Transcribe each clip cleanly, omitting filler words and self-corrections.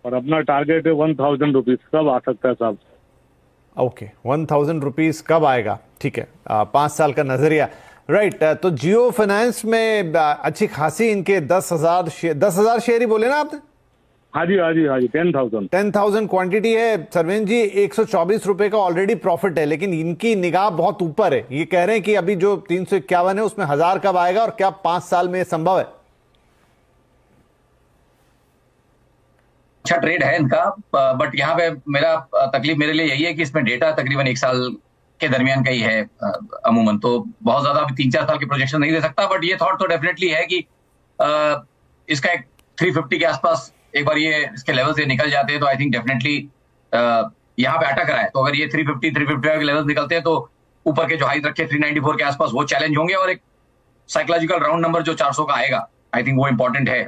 और अपना टारगेट है 1000 रुपीज। कब आ सकता है साहब? ओके, 1000 रुपीज कब आएगा? ठीक है, 5 साल का नजरिया। राइट, तो जियो फाइनेंस में अच्छी खासी इनके 10,000 शेयर ही बोले ना आपने? हाँ जी, हाँ जी, हाँ जी, 10,000। 10,000 क्वांटिटी है सरवेन जी, 124 रुपए का ऑलरेडी प्रॉफिट है, लेकिन इनकी निगाह बहुत ऊपर है। ये कह रहे हैं कि अभी जो 351 है उसमें 1000 कब आएगा, और क्या 5 साल में संभव है? अच्छा ट्रेड है इनका, बट यहाँ पे मेरा तकलीफ मेरे लिए यही है कि इसमें डेटा तकरीबन 1 साल के दरमियान का ही है। अमूमन तो बहुत ज्यादा अभी 3-4 साल के प्रोजेक्शन नहीं दे सकता, बट ये थॉट तो डेफिनेटली है कि इसका एक 350 के आसपास एक बार ये इसके लेवल से निकल जाते हैं तो आई थिंक डेफिनेटली यहाँ पे अटक रहा है। तो अगर ये 350-355 के लेवल निकलते हैं तो ऊपर के जो हाइट रखे 394 के आसपास वो चैलेंज होंगे, और एक साइकोलॉजिकल राउंड नंबर जो 400 का आएगा आई थिंक वो इंपॉर्टेंट है।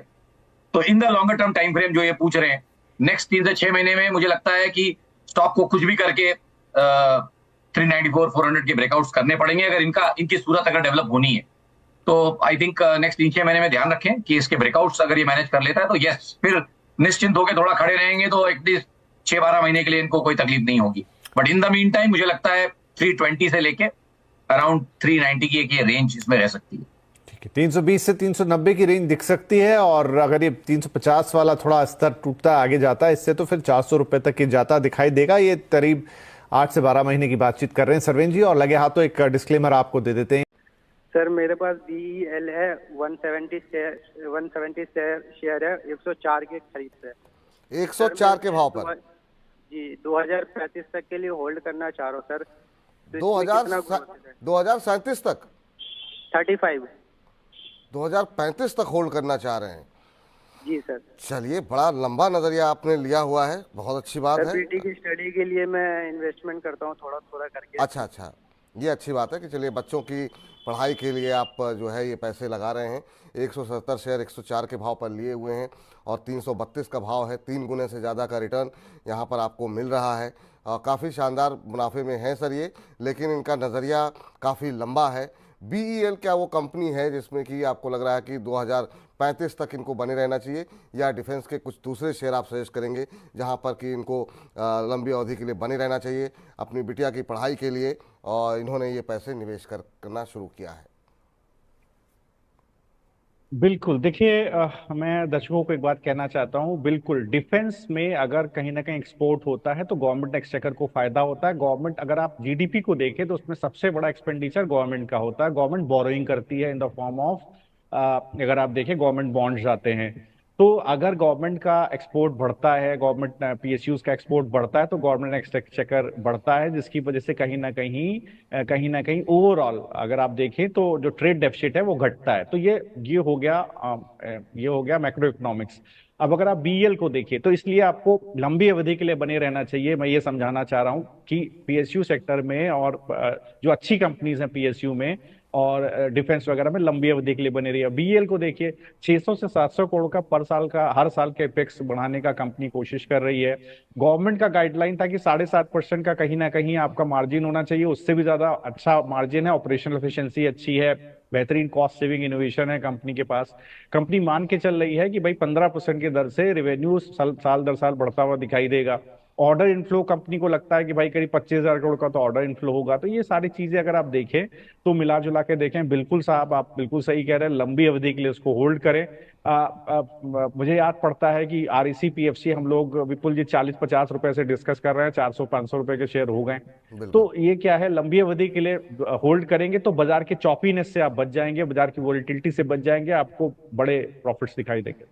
तो in the longer term time frame जो ये पूछ रहे हैं, नेक्स्ट 3 से 6 महीने में मुझे लगता है कि स्टॉक को कुछ भी करके 394-400 के ब्रेकआउट्स करने पड़ेंगे अगर इनकी सूरत अगर डेवलप होनी है। तो आई थिंक नेक्स्ट 3-6 महीने में ध्यान रखें कि इसके ब्रेकआउट्स अगर ये मैनेज कर लेता है तो यस, फिर निश्चिंत होकर थोड़ा खड़े रहेंगे तो एटलीस्ट 6-12 महीने के लिए इनको कोई तकलीफ नहीं होगी। But in the mean time मुझे लगता है 320 से लेके अराउंड 390 की एक ये रेंज इसमें रह सकती है। 320 से 390 की रेंज दिख सकती है, और अगर ये 350 वाला थोड़ा स्तर टूटता आगे जाता है इससे, तो फिर 400 रुपए तक ये जाता दिखाई देगा। ये करीब 8 से 12 महीने की बातचीत कर रहे हैं सरवेन जी। और लगे हाथों एक डिस्क्लेमर आपको दे देते हैं। सर मेरे पास BEL है, 170 शेयर है, 104 के खरीद से। 104 के भाव पर जी 2035 तक के लिए होल्ड करना चाह रहा हूँ सर। तो 2037 तक 35 2035 तक होल्ड करना चाह रहे हैं? जी सर। चलिए, बड़ा लंबा नजरिया आपने लिया हुआ है, बहुत अच्छी बात है। बेटी की स्टडी के लिए मैं इन्वेस्टमेंट करता हूँ थोड़ा थोड़ा करके। अच्छा अच्छा, ये अच्छी बात है कि चलिए बच्चों की पढ़ाई के लिए आप जो है ये पैसे लगा रहे हैं। 170 शेयर 104 के भाव पर लिए हुए हैं और 332 का भाव है। 3 गुने से ज़्यादा का रिटर्न यहाँ पर आपको मिल रहा है। काफ़ी शानदार मुनाफे में हैं सर ये, लेकिन इनका नज़रिया काफ़ी लंबा है। BEL क्या वो कंपनी है जिसमें कि आपको लग रहा है कि 2035 तक इनको बने रहना चाहिए, या डिफेंस के कुछ दूसरे शेयर आप सजेस्ट करेंगे जहां पर कि इनको लंबी अवधि के लिए बने रहना चाहिए अपनी बिटिया की पढ़ाई के लिए, और इन्होंने ये पैसे निवेश करना शुरू किया है? बिल्कुल, देखिए मैं दर्शकों को एक बात कहना चाहता हूँ। बिल्कुल, डिफेंस में अगर कहीं ना कहीं एक्सपोर्ट होता है तो गवर्नमेंट एक्सचेकर को फायदा होता है। गवर्नमेंट, अगर आप GDP को देखें तो उसमें सबसे बड़ा एक्सपेंडिचर गवर्नमेंट का होता है। गवर्नमेंट बोरोइंग करती है इन द फॉर्म ऑफ, अगर आप देखें गवर्नमेंट बॉन्ड्स आते हैं। तो अगर गवर्नमेंट का एक्सपोर्ट बढ़ता है, गवर्नमेंट PSUs का एक्सपोर्ट बढ़ता है, तो गवर्नमेंट एक्सचेकर बढ़ता है, जिसकी वजह से कहीं ना कहीं ओवरऑल अगर आप देखें तो जो ट्रेड डेफिसिट है वो घटता है। तो ये हो गया मैक्रो इकोनॉमिक्स। अब अगर आप BEL को देखिए तो इसलिए आपको लंबी अवधि के लिए बने रहना चाहिए। मैं ये समझाना चाह रहा हूँ कि PSU सेक्टर में और जो अच्छी कंपनीज हैं PSU में और डिफेंस वगैरह में लंबी अवधि के लिए बने रही है। BEL को देखिए, 600 से 700 करोड़ का पर साल का हर साल के एपेक्स बढ़ाने का कंपनी कोशिश कर रही है। गवर्नमेंट का गाइडलाइन था कि 7.5% का कहीं ना कहीं आपका मार्जिन होना चाहिए, उससे भी ज्यादा अच्छा मार्जिन है। ऑपरेशनल एफिशिएंसी अच्छी है, बेहतरीन कॉस्ट सेविंग इनोवेशन है कंपनी के पास। कंपनी मान के चल रही है कि भाई 15% की दर से रेवेन्यू साल दर साल बढ़ता हुआ दिखाई देगा। ऑर्डर इनफ्लो कंपनी को लगता है कि भाई करीब 25,000 करोड़ का तो ऑर्डर इनफ्लो होगा। तो ये सारी चीजें अगर आप देखें तो मिला जुला के देखें, बिल्कुल साहब आप बिल्कुल सही कह रहे हैं, लंबी अवधि के लिए उसको होल्ड करें। मुझे याद पड़ता है कि REC PFC हम लोग विपुल जी 40-50 रुपए से डिस्कस कर रहे हैं, 400-500 रुपए के शेयर हो गए। तो ये क्या है, लंबी अवधि के लिए होल्ड करेंगे तो बाजार के चॉपीनेस से आप बच जाएंगे, बाजार की वोलेटिलिटी से बच जाएंगे, आपको बड़े प्रॉफिट्स दिखाई देंगे।